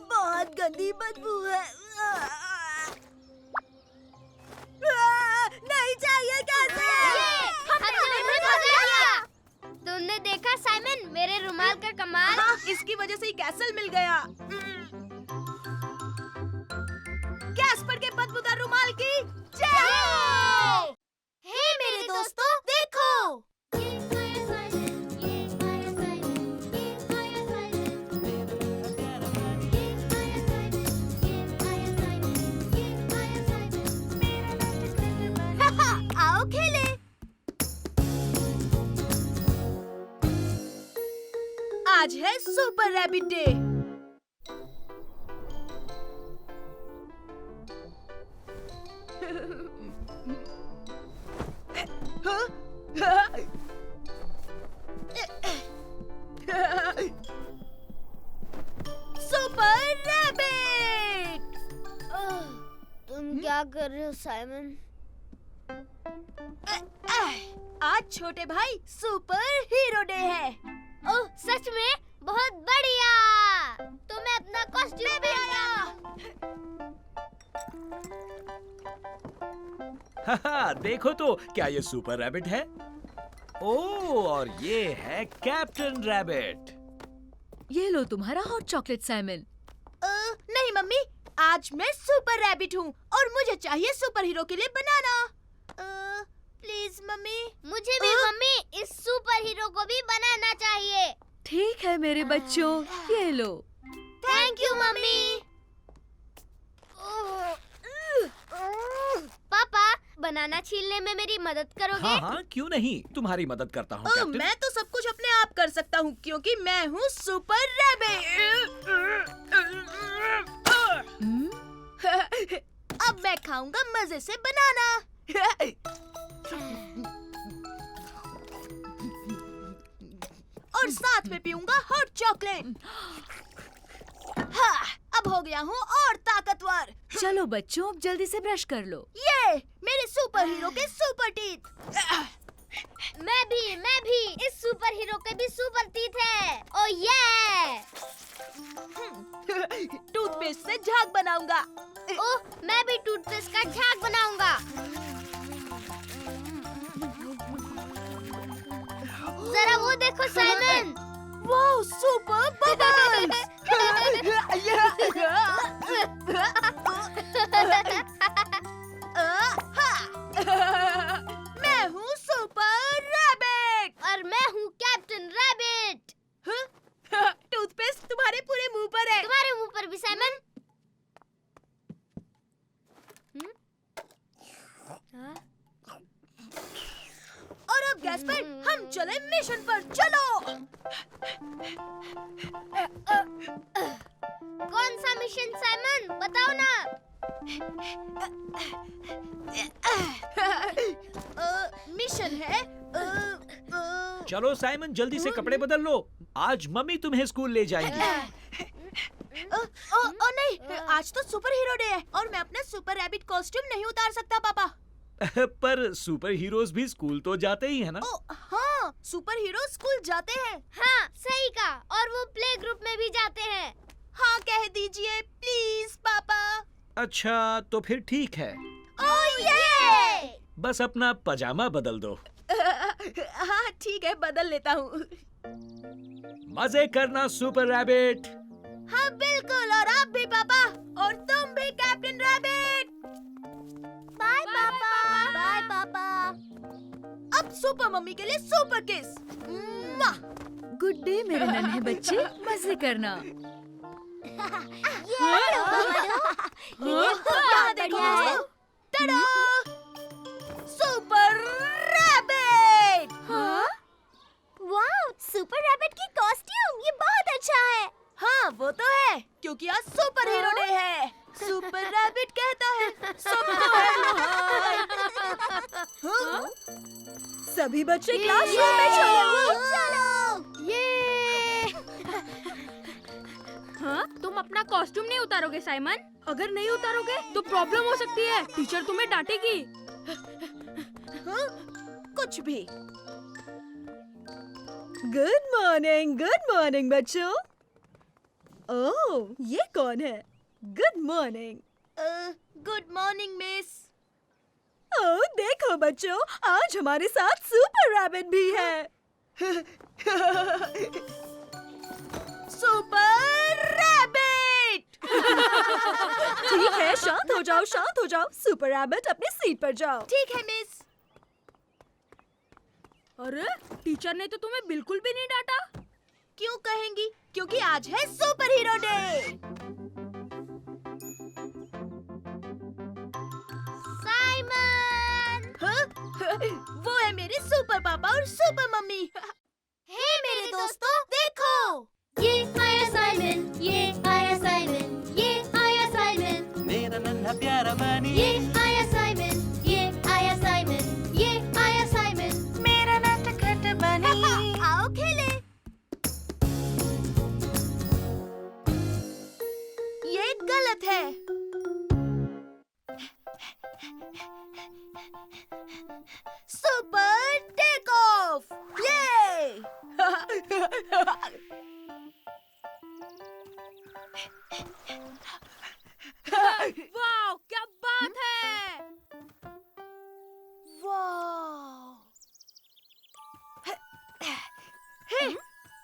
बहुत गंदी बदबू है। नहीं चाहिए कैसे? हमने उन्हें भगा दिया। तुमने देखा साइमन, मेरे रुमाल का कमाल? हाँ, इसकी वजह से ही कैसल मिल गया। गैस्पर के बदबूदार रुमाल की जय। हे मेरे दोस्तों, देखो। आओ खेले। आज है super rabbit day. Super rabbit. तुम क्या कर रहे हो साइमन? आज छोटे भाई सुपर हीरो डे है। ओह सच में? बहुत बढ़िया। तो मैं अपना कॉस्ट्यूम भी आया। देखो तो, क्या ये सुपर रैबिट है? ओह, और ये है कैप्टन रैबिट। ये लो तुम्हारा हॉट चॉकलेट साइमन। नहीं मम्मी, आज मैं सुपर रैबिट हूँ और मुझे चाहिए सुपर हीरो के लिए बनाना। Please mummy. मुझे भी मम्मी, इस सुपर हीरो को भी बनाना चाहिए। ठीक है मेरे बच्चों, ये लो। Thank you mummy. पापा, बनाना छीलने में मेरी मदद करोगे? हाँ हाँ, क्यों नहीं, तुम्हारी मदद करता हूँ कैप्टन। मैं तो सब कुछ अपने आप कर सकता हूँ क्योंकि मैं हूँ सुपर रैबिट। अब मैं खाऊंगा मजे से बनाना। और साथ में पीऊंगा हॉट चॉकलेट। हाँ, अब हो गया हूँ और ताकतवर। चलो बच्चों, अब जल्दी से ब्रश कर लो। ये मेरे सुपर हीरो के सुपर टीथ। मैं भी। इस सुपर हीरो के भी सुपर टीथ है। ओ ये। टूथपेस्ट से झाग बनाऊंगा। ओह, मैं भी टूथपेस्ट का झाग बनाऊंगा। जरा वो देखो साइमन। Wow, super bubbles. मैं हूँ सुपर रैबिट। और मैं हूँ कैप्टन रैबिट। टूथपेस्ट तुम्हारे पूरे मुंह पर है। तुम्हारे मुंह पर भी साइमन। और अब गैस्पर, हम चले मिशन पर। चलो। कौन सा मिशन साइमन, बताओ ना। मिशन है चलो साइमन, जल्दी से कपड़े बदल लो, आज मम्मी तुम्हें स्कूल ले जाएंगी। ओ नहीं, आज तो सुपर हीरो डे है और मैं अपना सुपर रैबिट कॉस्ट्यूम नहीं उतार सकता पापा। पर सुपर हीरोज भी स्कूल तो जाते ही है ना। ओ हाँ, सुपर हीरो स्कूल जाते हैं। हाँ सही कहा, और वो प्ले ग्रुप में भी जाते हैं। हाँ कह दीजिए प्लीज पापा। अच्छा तो फिर ठीक है, ओह ये! बस अपना पजामा बदल दो। हाँ ठीक है, बदल लेता हूँ। मजे करना सुपर रैबिट। हाँ बिल्कुल, और आप भी पापा, और तुम भी कैप्टन रैबिट। बाय पापा। बाय पापा। अब सुपर मम्मी के लिए सुपर किस। गुड डे मेरे नन्हे बच्चे, मजे करना। यहाँ देखो दोस्तों, टडा! Super rabbit. हाँ? वाह, सुपर रैबिट की कॉस्ट्यूम, ये बहुत अच्छा है। हाँ वो तो है, क्योंकि आज सुपर हीरो डे है। सुपर रैबिट कहता है सबको हाँ? सभी बच्चे क्लासरूम में चलो। ये हाँ, तुम अपना कॉस्ट्यूम नहीं उतारोगे साइमन? अगर नहीं उतारोगे तो प्रॉब्लम हो सकती है, टीचर तुम्हें डांटेगी। हाँ? कुछ भी। गुड मॉर्निंग बच्चों। ओह, ये कौन है? Good morning. Good morning miss. Oh देखो बच्चों, आज हमारे साथ सुपर रैबिट भी है। Super rabbit. ठीक है, शांत हो जाओ, शांत हो जाओ। सुपर रैबिट अपनी सीट पर जाओ। ठीक है मिस। अरे टीचर ने तो तुम्हें बिल्कुल भी नहीं डांटा। क्यों कहेंगी? क्योंकि आज है सुपर हीरो डे। साइमन! हाँ? वो है मेरे सुपर पापा और सुपर मम्मी। हे मेरे दोस्तों, देखो। ये आया साइमन, ये आया साइमन, ये आया साइमन। मेरा नन्हा प्यारा बनी, ये आया साइमन, ये आया साइमन, ये आया साइमन। मेरा नटखट बनी। आओ खेले। ये गलत है। Super take off. ये वाह, क्या बात है। वाह। Hey,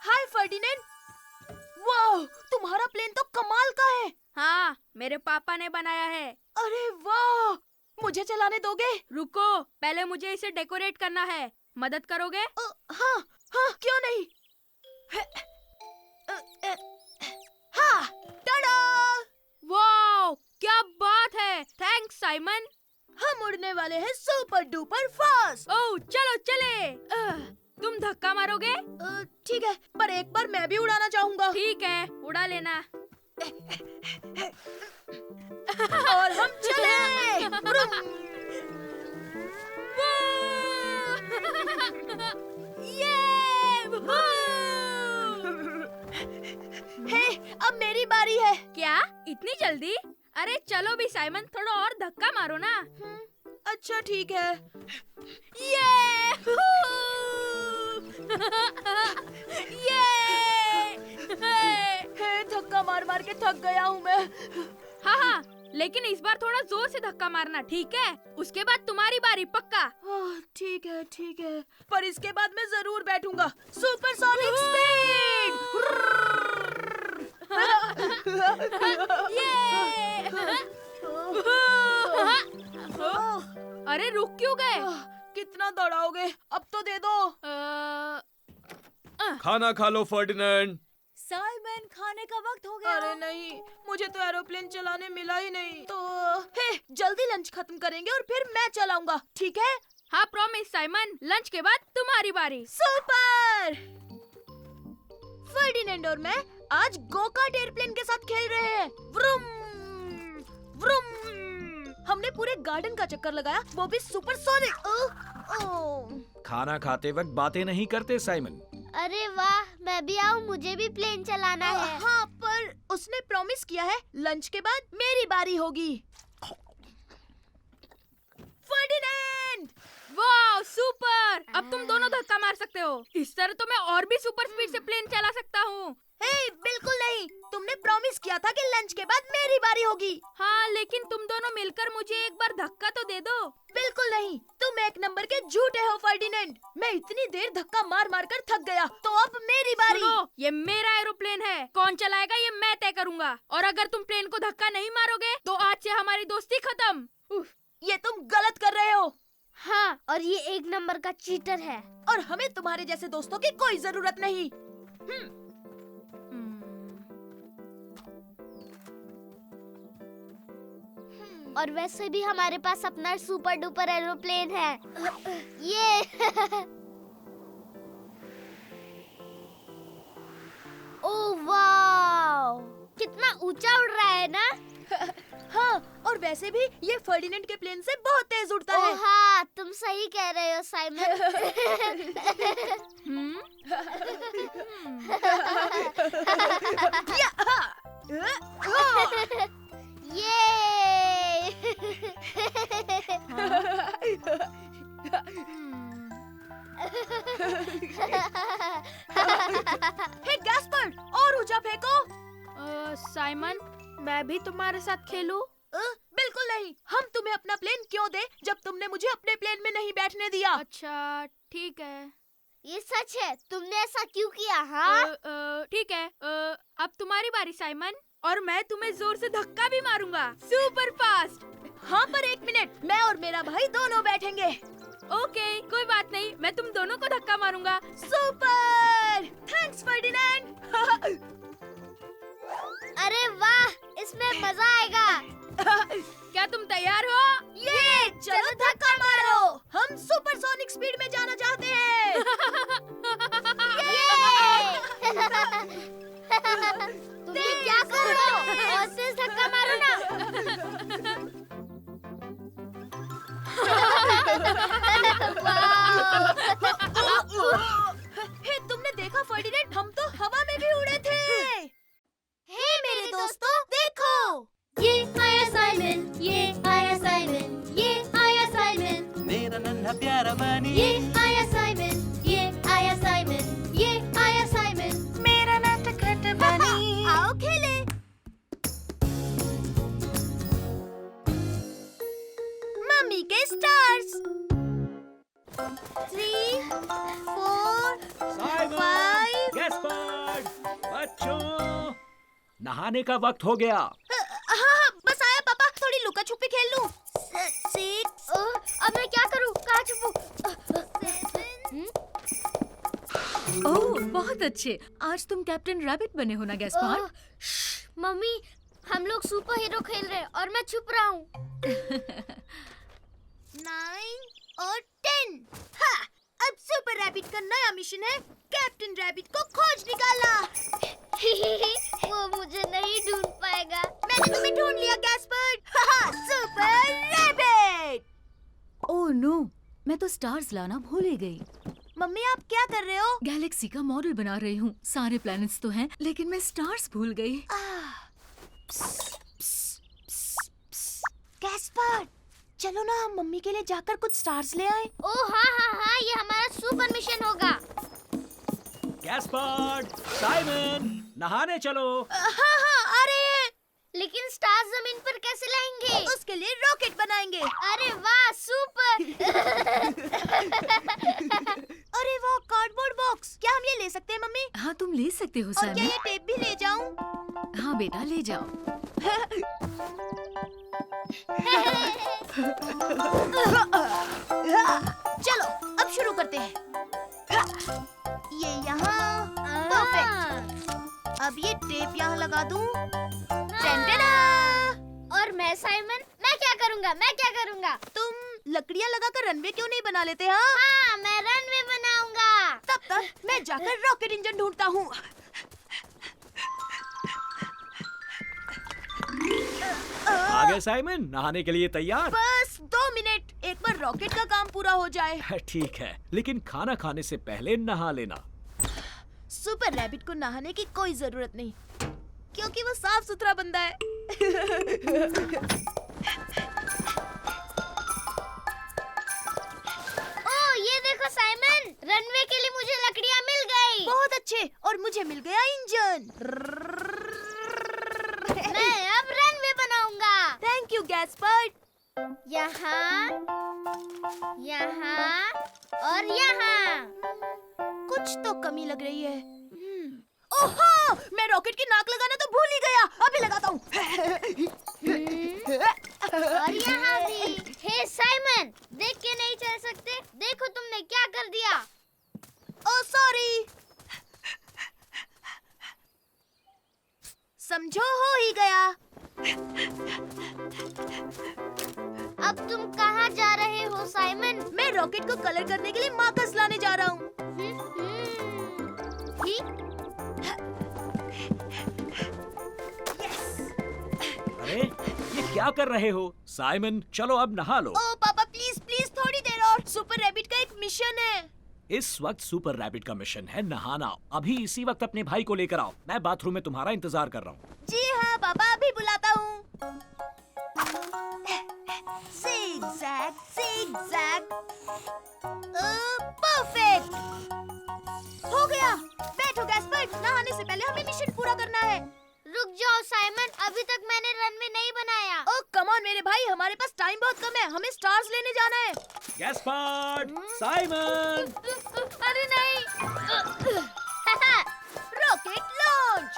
hi Ferdinand. वाह, तुम्हारा प्लेन तो कमाल का है। हाँ, मेरे पापा ने बनाया है। अरे वाह, मुझे चलाने दोगे? रुको, पहले मुझे इसे डेकोरेट करना है। मदद करोगे? हाँ हाँ, क्यों नहीं। हाँ, टाडा! वाह, क्या बात है। Thanks Simon. हम उड़ने वाले हैं सुपर डुपर फास्ट। ओह, चलो चले। तुम धक्का मारोगे? ठीक है, पर एक बार मैं भी उड़ाना चाहूँगा। ठीक है, उड़ा लेना। और हम चले। हे, अब मेरी बारी है। क्या इतनी जल्दी? अरे चलो भी साइमन, थोड़ा और धक्का मारो ना। अच्छा ठीक है। ये हे, धक्का मार मार के थक गया हूँ मैं। हाँ हाँ, लेकिन इस बार थोड़ा जोर से धक्का मारना, ठीक है? उसके बाद तुम्हारी बारी, पक्का। ठीक है ठीक है, पर इसके बाद मैं जरूर बैठूंगा। Supersonic speed. अरे रुक क्यों गए? कितना दौड़ाओगे? अब तो दे दो। खाना खा लो फर्डिनेंड। साइमन, खाने का वक्त हो गया। अरे नहीं, मुझे तो एरोप्लेन चलाने मिला ही नहीं। तो हे, जल्दी लंच खत्म करेंगे और फिर मैं चलाऊंगा, ठीक है? हाँ प्रॉमिस साइमन, लंच के बाद तुम्हारी बारी। सुपर! फर्डिनेंड और मैं आज गोकार्ट एयरप्लेन के साथ खेल रहे हैं। Vroom vroom. हमने पूरे गार्डन का चक्कर लगाया, वो भी सुपरसोनिक। खाना खाते वक्त बातें नहीं करते साइमन। अरे वाह, मैं भी आऊँ, मुझे भी प्लेन चलाना है। हाँ, पर उसने प्रॉमिस किया है लंच के बाद मेरी बारी होगी। फर्डिनेंड! वाह सुपर! अब तुम दोनों धक्का मार सकते हो। इस तरह तो मैं और भी सुपर स्पीड से प्लेन चला सकता हूँ। हे, बिल्कुल नहीं। तुमने प्रॉमिस किया था कि लंच के बाद मेरी बारी होगी। हाँ, लेकिन तुम दोनों मिलकर मुझे एक बार धक्का तो दे दो। बिल्कुल नहीं, तुम एक नंबर के झूठे हो फर्डिनेंड। मैं इतनी देर धक्का मार मार कर थक गया, तो अब मेरी बारी। सुनो, ये मेरा एरोप्लेन है, कौन चलाएगा ये मैं तय करूँगा। और अगर तुम प्लेन को धक्का नहीं मारोगे तो आज से हमारी दोस्ती खत्म। ये तुम गलत कर रहे हो हाँ, और ये एक नंबर का चीटर है। और हमें तुम्हारे जैसे दोस्तों की कोई जरूरत नहीं। और वैसे भी हमारे पास अपना सुपर डुपर एरोप्लेन है। ये ओह वाव, कितना ऊंचा उड़ रहा है ना। हाँ, और वैसे भी ये फर्डिनेंड के प्लेन से बहुत तेज उड़ता है। हाँ, तुम सही कह रहे हो साइमन। ये हे गैस्पर्ड, और ऊंचा फेंको। साइमन, मैं भी तुम्हारे साथ खेलूं? बिल्कुल नहीं। हम तुम्हें अपना प्लेन क्यों दे जब तुमने मुझे अपने प्लेन में नहीं बैठने दिया। अच्छा, ठीक है। ये सच है, तुमने ऐसा क्यों किया? हाँ, ठीक है। अब तुम्हारी बारी साइमन, और मैं तुम्हें जोर से धक्का भी मारूंगा, सुपर फास्ट। हाँ, पर एक मिनट, मैं और मेरा भाई दोनों बैठेंगे। ओके, कोई बात नहीं, मैं तुम दोनों को धक्का मारूंगा। Super, thanks Ferdinand. अरे वाह, इसमें मजा आएगा। क्या तुम तैयार हो? ये चलो धक्का मारो। हम सुपरसोनिक स्पीड में जाना चाहते हैं। तुम ये क्या कर रहे हो? और तेज धक्का मारो ना। हे, तुमने देखा फर्डिनेंड, हम तो हवा में भी उड़े थे। हे मेरे दोस्तों, देखो। ये आया साइमन, ये आया साइमन, ये आया साइमन, मेरा नन्हा प्यारा बनी, ये आया साइमन, ये आया साइमन, ये आया साइमन। मेरा नटखट बनी। आओ खेले। मम्मी के स्टार्स। 3, 4, साइमन, 5। गैस्पर्ड, बच्चों, नहाने का वक्त हो गया। हाँ, बस आया पापा, थोड़ी लुका छुपी खेल लूं। 6। अब मैं क्या करूं? कहाँ छुपूं? ओह, बहुत अच्छे। आज तुम कैप्टन रैबिट बने हो ना गैस्पार्ड? मम्मी, हम लोग सुपर हीरो खेल रहे हैं और मैं छुप रहा हूँ। 9 और 10। हाँ, अब सुपर रैबिट का नया मिशन है कैप्टन रैबिट को खोज निकालना। वो मुझे नहीं ढूंढ पाएगा। मैंने तुम्हें ढूंढ लिया Gaspard. Super rabbit. Oh no, मैं तो स्टार्स लाना भूल ही गई। मम्मी, आप क्या कर रहे हो? गैलेक्सी का मॉडल बना रही हूँ। सारे प्लैनेट्स तो हैं, लेकिन मैं स्टार्स भूल गई। गैस्पर्ड, चलो ना हम मम्मी के लिए जाकर कुछ स्टार्स ले आए। ओह हाँ हाँ हाँ, ये हमारा सुपर मिशन होगा। गैस्पर्ड, साइमन, नहाने चलो। हाँ, आ रहे हैं। लेकिन स्टार्स जमीन पर कैसे लाएंगे? उसके लिए रॉकेट बनाएंगे। अरे वाह, सुपर। अरे वाह, कार्डबोर्ड बॉक्स। क्या हम ये ले सकते हैं मम्मी? हाँ, तुम ले सकते हो और क्या साइमन। ये टेप भी ले जाऊं? हाँ बेटा, ले जाओ। चलो, अब शुरू करते हैं। ये यहाँ, परफेक्ट। अब ये टेप यहाँ लगा दूं। टेंटेना! और मैं साइमन, मैं क्या करूँगा? मैं क्या करूँगा? तुम लकड़ियाँ लगाकर रनवे क्यों नहीं बना लेते? हाँ, हाँ, मैं रनवे बनाऊंगा। तब तक मैं जाकर रॉकेट इंजन ढूंढता हूँ। आ गए साइमन, नहाने के लिए तैयार? बस 2 मिनट, एक बार रॉकेट का काम पूरा हो जाए। ठीक है, लेकिन खाना खाने से पहले नहा लेना। सुपर रैबिट को नहाने की कोई जरूरत नहीं, क्योंकि वो साफ सुथरा बंदा है। ओह, ये देखो साइमन, रनवे के लिए मुझे लकड़ियाँ मिल गई। बहुत अच्छे, और मुझे मिल गया इंजन। मैं अब रनवे बनाऊंगा। गैस्पर्ड। यहाँ, यहाँ और यहाँ। कुछ तो कमी लग रही है। ओहो, मैं रॉकेट की नाक लगाना तो भूल ही गया। अभी लगाता हूँ। और यहाँ भी। हे साइमन, देख के नहीं चल सकते? देखो तुमने क्या कर दिया। Oh sorry. समझो हो ही गया। अब तुम कहाँ जा रहे हो साइमन? मैं रॉकेट को कलर करने के लिए मार्कर्स लाने जा रहा हूँ। ठीक। अरे ये क्या कर रहे हो साइमन? चलो अब नहा लो। ओह पापा प्लीज प्लीज थोड़ी देर और। सुपर रैबिट का एक मिशन है। इस वक्त सुपर रैबिट का मिशन है नहाना। अभी इसी वक्त अपने भाई को लेकर आओ। मैं बाथरूम में तुम्हारा इंतजार कर रहा हूँ। जी हाँ पापा, अभी बुलाता हूँ। Zigzag, zigzag. परफेक्ट। हो गया। बैठो गैस्पर्ड, नहाने से पहले हमें मिशन पूरा करना है। रुक जाओ साइमन, अभी तक मैंने रनवे नहीं बनाया। ओह कम ऑन मेरे भाई, हमारे पास टाइम बहुत कम है। हमें स्टार्स लेने जाना है। Gaspard, Simon. अरे नहीं। Rocket launch.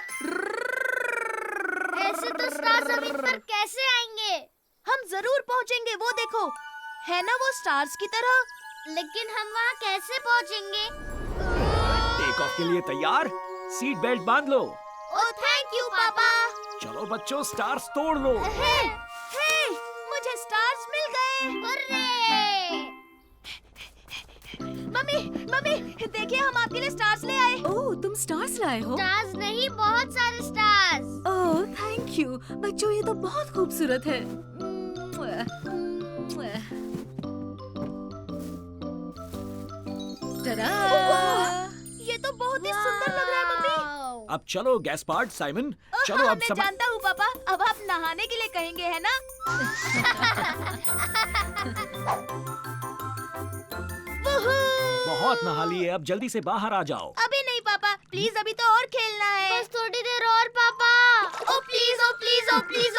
ऐसे तो स्टार जमीन पर कैसे आएंगे? हम जरूर पहुंचेंगे, वो देखो है ना वो स्टार्स की तरह। लेकिन हम वहाँ कैसे पहुँचेंगे? टेक ऑफ के लिए तैयार? सीट बेल्ट बांध लो। ओह थैंक यू पापा। चलो बच्चों, स्टार्स तोड़ लो। हे, मुझे स्टार्स मिल गए। हुर्रे! मम्मी मम्मी देखिए, हम आपके लिए स्टार्स ले आए। ओह, तुम स्टार्स लाए हो? स्टार्स नहीं, बहुत सारे स्टार्स। ओह, थैंक यू बच्चों, ये तो बहुत खूबसूरत है। टडा! ये तो बहुत ही सुंदर लग रहा है मम्मी। अब चलो गैस्पार्ड, साइमन, चलो अब मैं सब। जानता हूँ पापा, अब आप नहाने के लिए कहेंगे है ना? वुहू! बहुत नहा लिए, अब जल्दी से बाहर आ जाओ। अभी नहीं पापा, प्लीज अभी तो और खेलना है। बस थोड़ी देर और पापा। Oh please oh please oh please